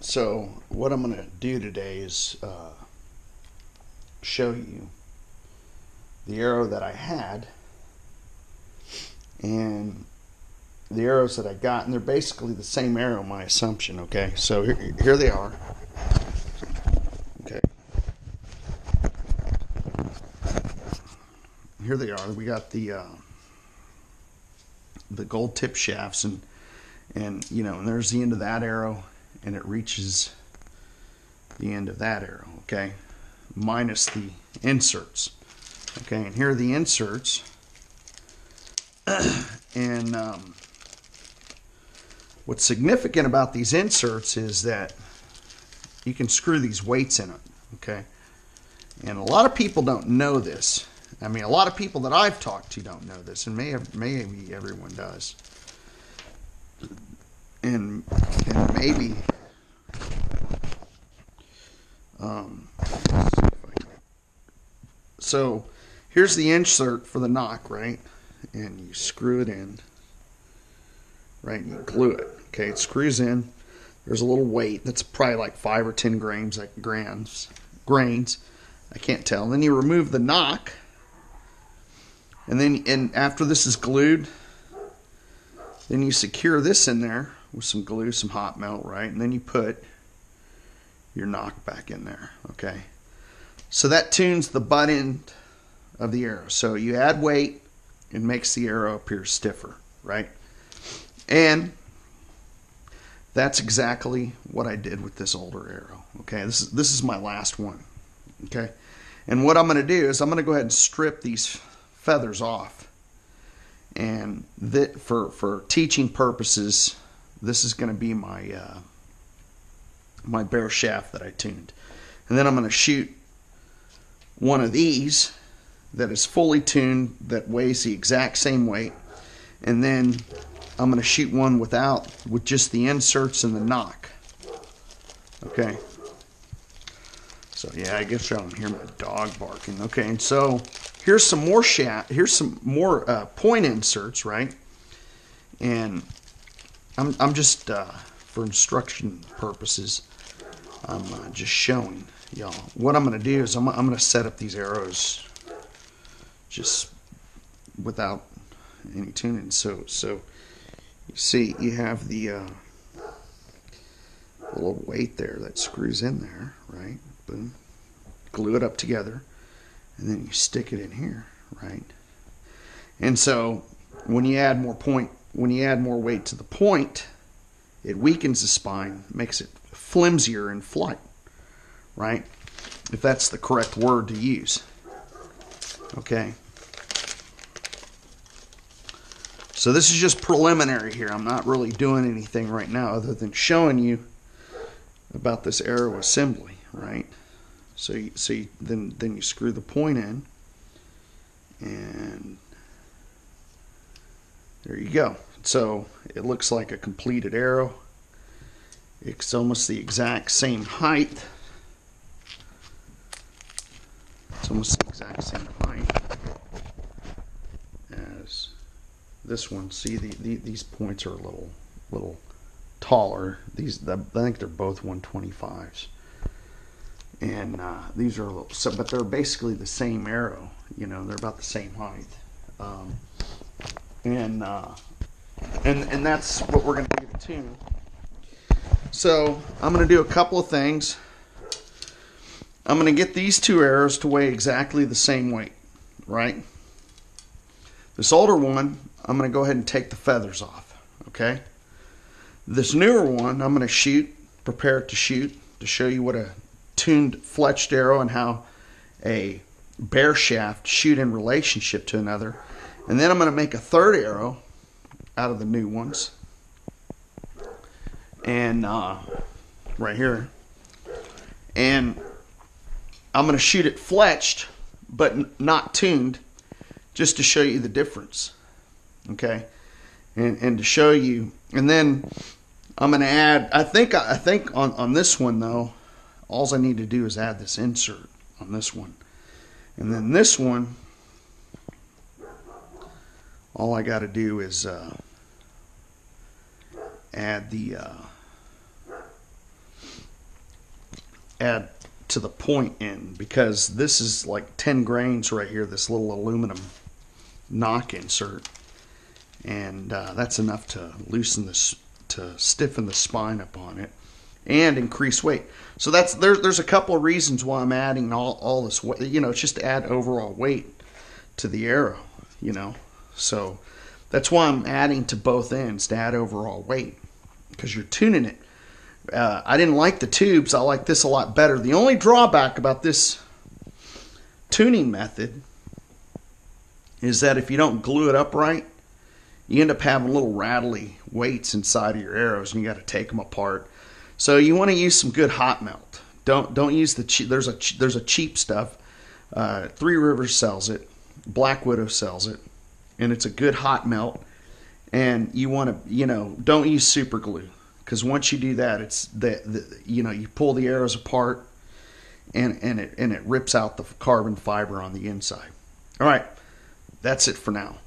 So what I'm going to do today is show you the arrow that I had and the arrows that I got, and they're basically the same arrow, my assumption. Okay, so here they are. Okay, here they are. We got the gold tip shafts, and and there's the end of that arrow, and it reaches the end of that arrow. Okay, minus the inserts. Okay, and here are the inserts, and what's significant about these inserts is that you can screw these weights in it. Okay, and a lot of people don't know this. I mean, a lot of people that I've talked to don't know this, and maybe everyone does. And maybe so here's the insert for the nock, right? And you screw it in, right? And you glue it. Okay, it screws in. There's a little weight that's probably like 5 or 10 grains, grains. I can't tell. And then you remove the nock, and after this is glued, then you secure this in there with some glue, some hot melt, right? And then you put your nock back in there. Okay, so that tunes the butt end of the arrow. So you add weight, it makes the arrow appear stiffer, right? And that's exactly what I did with this older arrow. Okay, this is my last one. Okay, and what I'm going to do is I'm going to go ahead and strip these feathers off, and that for teaching purposes, this is going to be my my bare shaft that I tuned. And then I'm going to shoot one of these that is fully tuned, that weighs the exact same weight, and then I'm going to shoot one with just the inserts and the nock. Okay, so yeah, I guess y'all can hear my dog barking. Okay, and so here's some more point inserts, right? And I'm just for instruction purposes, I'm just showing y'all. What I'm going to do is I'm going to set up these arrows just without any tuning. So you see, you have the little weight there that screws in there, right? Boom, glue it up together, and then you stick it in here, right? And so when you add more weight to the point, it weakens the spine, makes it flimsier in flight, right? If that's the correct word to use. Okay. So this is just preliminary here. I'm not really doing anything right now other than showing you about this arrow assembly, right? So then you screw the point in, and there you go. So it looks like a completed arrow. It's almost the exact same height. It's almost the exact same height as this one. See, these points are a little taller. I think they're both 125s, and these are a little. But they're basically the same arrow. They're about the same height, and that's what we're going to do to tune. So I'm going to do a couple of things. I'm going to get these two arrows to weigh exactly the same weight, right? This older one, I'm going to go ahead and take the feathers off, okay? This newer one, I'm going to prepare it to shoot, to show you what a tuned fletched arrow and how a bare shaft shoot in relationship to another. And then I'm going to make a third arrow out of the new ones. And right here. And I'm going to shoot it fletched, but not tuned, just to show you the difference. Okay? And to show you. And then I'm going to add, I think on this one, though, all I need to do is add this insert on this one. And then this one, all I got to do is add the add to the point end, because this is like 10 grains right here, this little aluminum knock insert, and that's enough to loosen this, to stiffen the spine up on it and increase weight. So there's a couple of reasons why I'm adding all this weight. It's just to add overall weight to the arrow, so that's why I'm adding to both ends, to add overall weight, because you're tuning it. I didn't like the tubes. I like this a lot better. The only drawback about this tuning method is that if you don't glue it up right, you end up having little rattly weights inside of your arrows, and you got to take them apart. So you want to use some good hot melt. Don't use the cheap. There's a cheap stuff. Three Rivers sells it. Black Widow sells it, and it's a good hot melt. And you want to, don't use super glue, because once you do that, it's you pull the arrows apart, and it rips out the carbon fiber on the inside. All right, that's it for now.